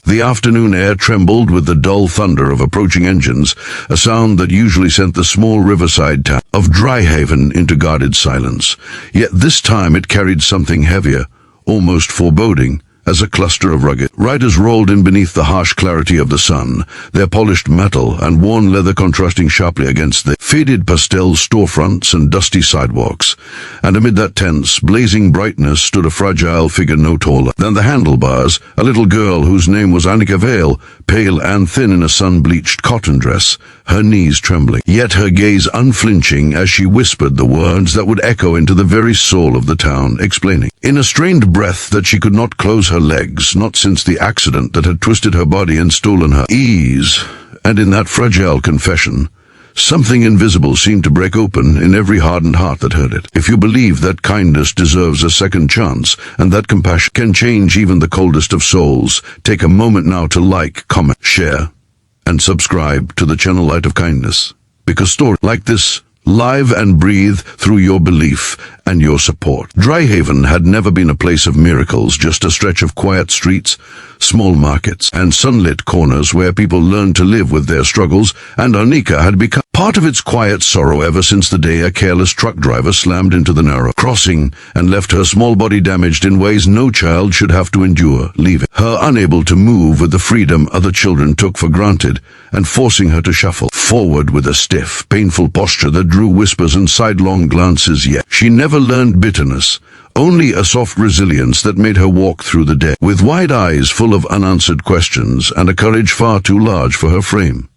The afternoon air trembled with the dull thunder of approaching engines, a sound that usually sent the small riverside town of Dryhaven into guarded silence. Yet this time it carried something heavier, almost foreboding, as a cluster of rugged riders rolled in beneath the harsh clarity of the sun, their polished metal and worn leather contrasting sharply against the faded pastel storefronts and dusty sidewalks. And amid that tense, blazing brightness stood a fragile figure no taller than the handlebars, a little girl whose name was Annika Vale, pale and thin in a sun-bleached cotton dress, her knees trembling, yet her gaze unflinching as she whispered the words that would echo into the very soul of the town, explaining, in a strained breath, that she could not close her legs, not since the accident that had twisted her body and stolen her ease. And in that fragile confession, something invisible seemed to break open in every hardened heart that heard it. If you believe that kindness deserves a second chance, and that compassion can change even the coldest of souls, take a moment now to like, comment, share, and subscribe to the channel Light of Kindness, because stories like this live and breathe through your belief and your support. Dryhaven had never been a place of miracles, just a stretch of quiet streets, small markets, and sunlit corners where people learned to live with their struggles, and Annika had become part of its quiet sorrow ever since the day a careless truck driver slammed into the narrow crossing and left her small body damaged in ways no child should have to endure, leaving her unable to move with the freedom other children took for granted, and forcing her to shuffle forward with a stiff, painful posture that drew whispers and sidelong glances. Yet she never learned bitterness, only a soft resilience that made her walk through the day with wide eyes full of unanswered questions and a courage far too large for her frame.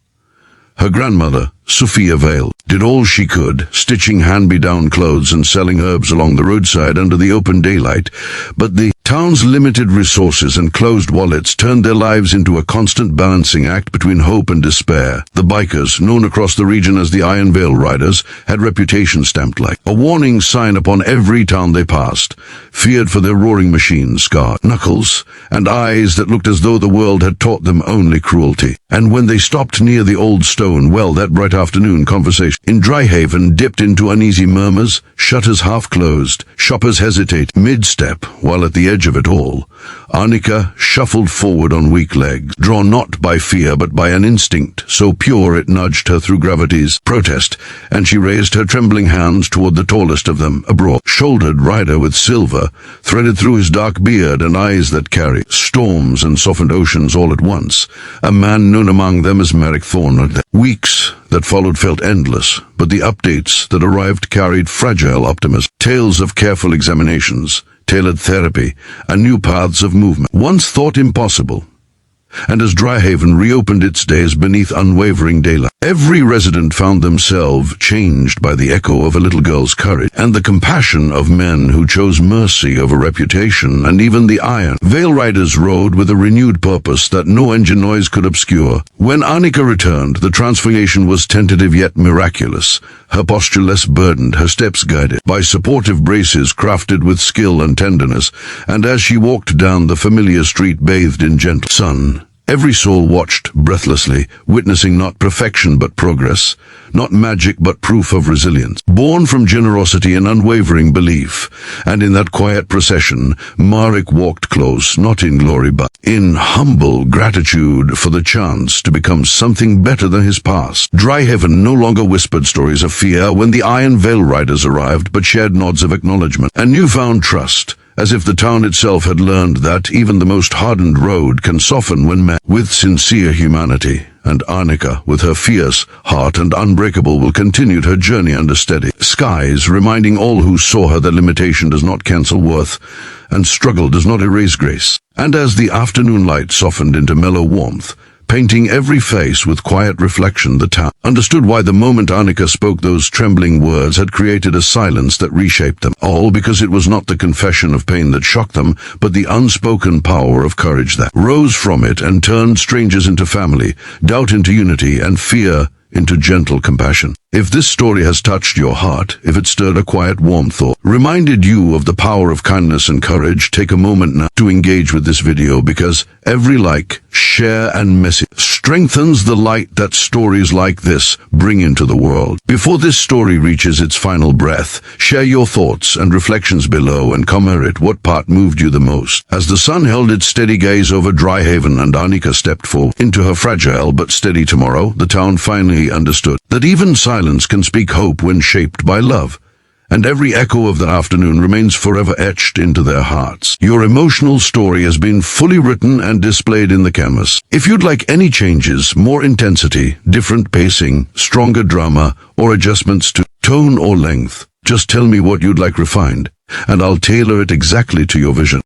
Her grandmother, Sophia Vale, did all she could, stitching hand-me-down clothes and selling herbs along the roadside under the open daylight, but the town's limited resources and closed wallets turned their lives into a constant balancing act between hope and despair. The bikers, known across the region as the Iron Veil Riders, had reputation stamped like a warning sign upon every town they passed, feared for their roaring machines, scarred knuckles, and eyes that looked as though the world had taught them only cruelty. And when they stopped near the old stone well that bright afternoon, conversation in Dryhaven dipped into uneasy murmurs, shutters half closed, shoppers hesitate mid-step, while at the edge of it all, Annika shuffled forward on weak legs, drawn not by fear but by an instinct so pure it nudged her through gravity's protest, and she raised her trembling hands toward the tallest of them, a broad-shouldered rider with silver threaded through his dark beard and eyes that carry storms and softened oceans all at once, a man known among them as Merrick Thorne. Weeks that followed felt endless, but the updates that arrived carried fragile optimism, tales of careful examinations, tailored therapy, and new paths of movement, once thought impossible. And as Dryhaven reopened its days beneath unwavering daylight, every resident found themselves changed by the echo of a little girl's courage and the compassion of men who chose mercy over reputation, and even the Iron Veil Riders rode with a renewed purpose that no engine noise could obscure. When Annika returned, the transformation was tentative yet miraculous, her posture less burdened, her steps guided by supportive braces crafted with skill and tenderness, and as she walked down the familiar street bathed in gentle sun, every soul watched breathlessly, witnessing not perfection but progress, not magic but proof of resilience, born from generosity and unwavering belief. And in that quiet procession, Marek walked close, not in glory but in humble gratitude for the chance to become something better than his past. Dryhaven no longer whispered stories of fear when the Iron Veil Riders arrived, but shared nods of acknowledgement and newfound trust, as if the town itself had learned that even the most hardened road can soften when met with sincere humanity. And Annika, with her fierce heart and unbreakable will, continued her journey under steady skies, reminding all who saw her that limitation does not cancel worth, and struggle does not erase grace. And as the afternoon light softened into mellow warmth, painting every face with quiet reflection, the town understood why the moment Annika spoke those trembling words had created a silence that reshaped them, all because it was not the confession of pain that shocked them, but the unspoken power of courage that rose from it and turned strangers into family, doubt into unity, and fear into gentle compassion. If this story has touched your heart, if it stirred a quiet warmth or reminded you of the power of kindness and courage, take a moment now to engage with this video, because every like, share, and message strengthens the light that stories like this bring into the world. Before this story reaches its final breath, share your thoughts and reflections below and comment what part moved you the most. As the sun held its steady gaze over Dryhaven and Annika stepped forward into her fragile but steady tomorrow, the town finally understood that even silence can speak hope when shaped by love. And every echo of the afternoon remains forever etched into their hearts. Your emotional story has been fully written and displayed in the canvas. If you'd like any changes, more intensity, different pacing, stronger drama, or adjustments to tone or length, just tell me what you'd like refined, and I'll tailor it exactly to your vision.